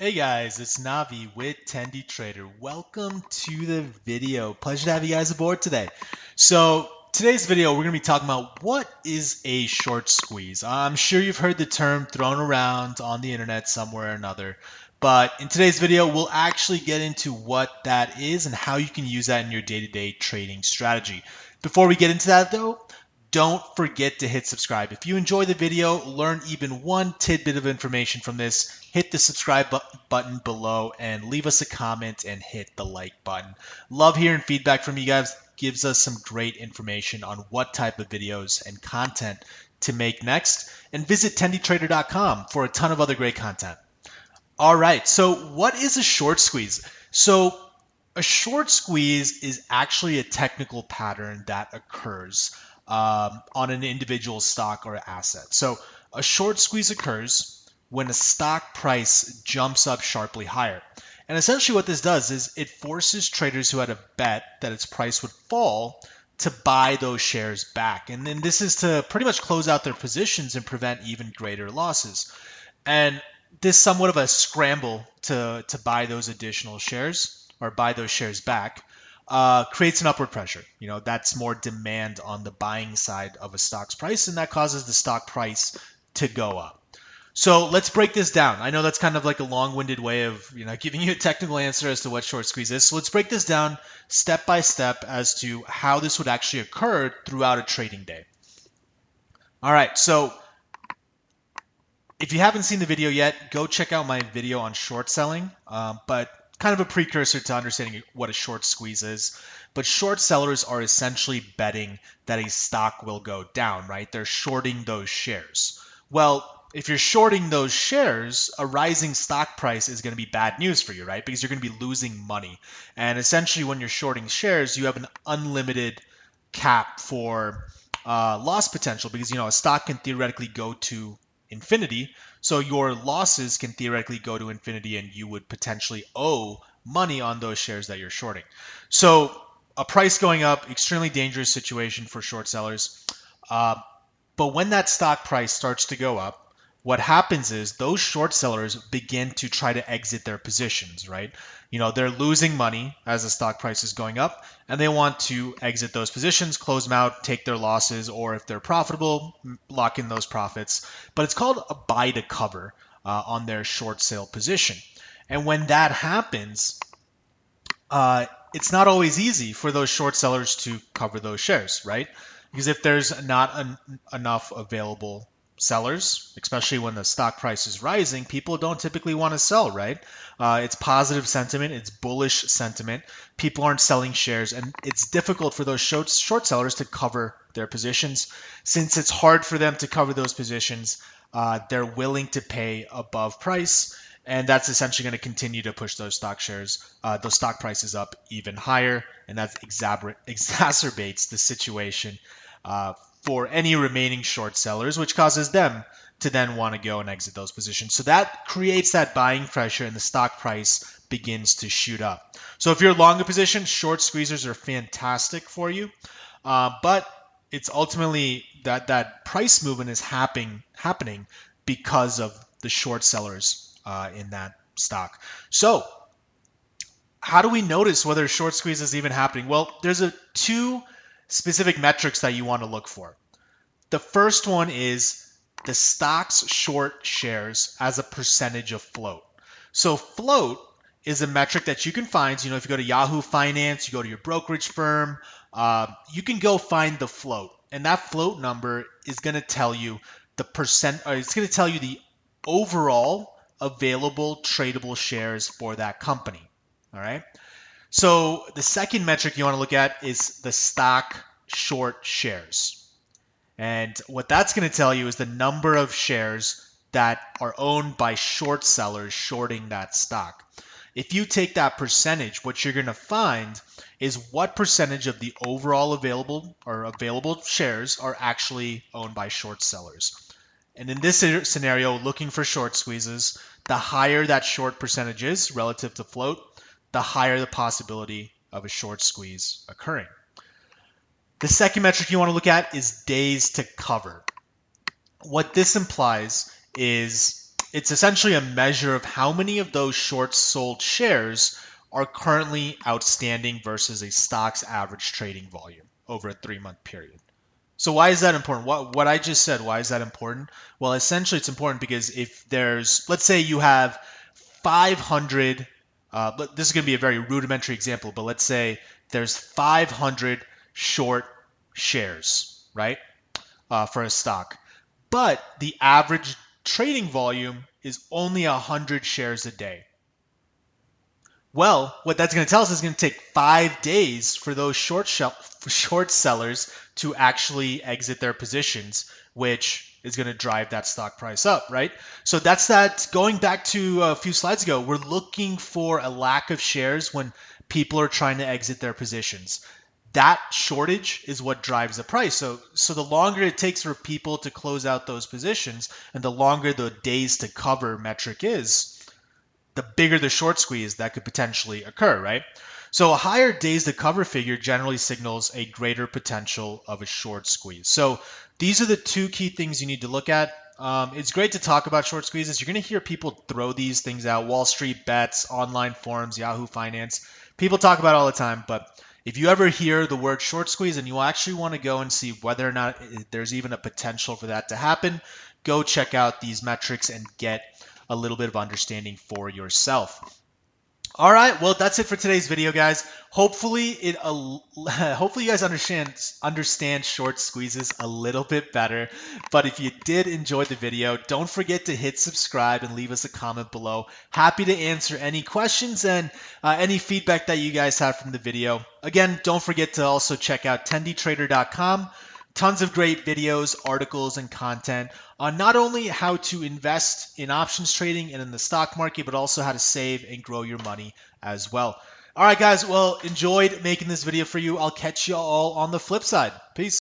Hey guys, it's Navi with TendieTrader. Welcome to the video. Pleasure to have you guys aboard today. So today's video, we're going to be talking about what is a short squeeze. I'm sure you've heard the term thrown around on the internet somewhere or another, but in today's video, we'll actually get into what that is and how you can use that in your day-to-day trading strategy. Before we get into that though, don't forget to hit subscribe. If you enjoy the video, learn even one tidbit of information from this, hit the subscribe button below and leave us a comment and hit the like button. Love hearing feedback from you guys. Gives us some great information on what type of videos and content to make next. And visit TendieTrader.com for a ton of other great content. All right, so what is a short squeeze? So a short squeeze is actually a technical pattern that occurs on an individual stock or asset. So a short squeeze occurs when a stock price jumps up sharply higher. And essentially what this does is it forces traders who had a bet that its price would fall to buy those shares back. And then this is to pretty much close out their positions and prevent even greater losses. And this somewhat of a scramble to buy those additional shares or buy those shares back creates an upward pressure. That's more demand on the buying side of a stock's price, and that causes the stock price to go up. So let's break this down. I know that's kind of like a long-winded way of giving you a technical answer as to what short squeeze is. So let's break this down step by step as to how this would actually occur throughout a trading day. All right, so if you haven't seen the video yet, go check out my video on short selling, but kind of a precursor to understanding what a short squeeze is. But short sellers are essentially betting that a stock will go down, right? They're shorting those shares. Well, if you're shorting those shares, a rising stock price is going to be bad news for you, right? Because you're going to be losing money. And essentially, when you're shorting shares, you have an unlimited cap for loss potential because a stock can theoretically go to infinity. So your losses can theoretically go to infinity and you would potentially owe money on those shares that you're shorting. So a price going up, extremely dangerous situation for short sellers. Uh, but when that stock price starts to go up, what happens is those short sellers begin to try to exit their positions, right? They're losing money as the stock price is going up, and they want to exit those positions, close them out, take their losses, or if they're profitable, lock in those profits. But it's called a buy to cover on their short sale position. And when that happens, it's not always easy for those short sellers to cover those shares, right? Because if there's not enough available sellers, especially when the stock price is rising, people don't typically want to sell, right? It's positive sentiment, it's bullish sentiment. People aren't selling shares, and it's difficult for those short sellers to cover their positions. Since it's hard for them to cover those positions, they're willing to pay above price, and that's essentially going to continue to push those those stock prices up even higher, and that exacerbates the situation for any remaining short sellers, which causes them to then want to go and exit those positions. So that creates that buying pressure, and the stock price begins to shoot up. So if you're long a position, short squeezers are fantastic for you, but it's ultimately that price movement is happening because of the short sellers in that stock. So how do we notice whether short squeeze is even happening? Well, there's two specific metrics that you want to look for. The first one is the stock's short shares as a percentage of float. So float is a metric that you can find. If you go to Yahoo Finance, you go to your brokerage firm, you can go find the float, and that float number is going to tell you the percent, or it's going to tell you the overall available tradable shares for that company. All right. So the second metric you want to look at is the stock short shares. And what that's going to tell you is the number of shares that are owned by short sellers shorting that stock. If you take that percentage, what you're going to find is what percentage of the overall available shares are actually owned by short sellers. And in this scenario, looking for short squeezes, the higher that short percentage is relative to float, the higher the possibility of a short squeeze occurring. The second metric you want to look at is days to cover. What this implies is It's essentially a measure of how many of those short sold shares are currently outstanding versus a stock's average trading volume over a 3-month period. So why is that important? What I just said, why is that important? Well, essentially it's important because if there's, let's say you have 500, but this is going to be a very rudimentary example, but let's say there's 500 short shares, right, for a stock, but the average trading volume is only 100 shares a day. Well, what that's going to tell us is going to take 5 days for those short sellers to actually exit their positions, which is going to drive that stock price up, right? So that's that. Going back to a few slides ago, we're looking for a lack of shares when people are trying to exit their positions. That shortage is what drives the price. So the longer it takes for people to close out those positions, and the longer the days to cover metric is, the bigger the short squeeze that could potentially occur, right? So a higher days to cover figure generally signals a greater potential of a short squeeze. So these are the two key things you need to look at. It's great to talk about short squeezes. You're going to hear people throw these things out: Wall Street Bets, online forums, Yahoo Finance. People talk about it all the time, but if you ever hear the word short squeeze and you actually want to go and see whether or not there's even a potential for that to happen, go check out these metrics and get a little bit of understanding for yourself. All right, well, that's it for today's video, guys. Hopefully you guys understand short squeezes a little bit better. But if you did enjoy the video, don't forget to hit subscribe and leave us a comment below. Happy to answer any questions and any feedback that you guys have from the video. Again, don't forget to also check out TendieTrader.com. Tons of great videos, articles, and content on not only how to invest in options trading and in the stock market, but also how to save and grow your money as well. All right, guys. Well, enjoyed making this video for you. I'll catch you all on the flip side. Peace.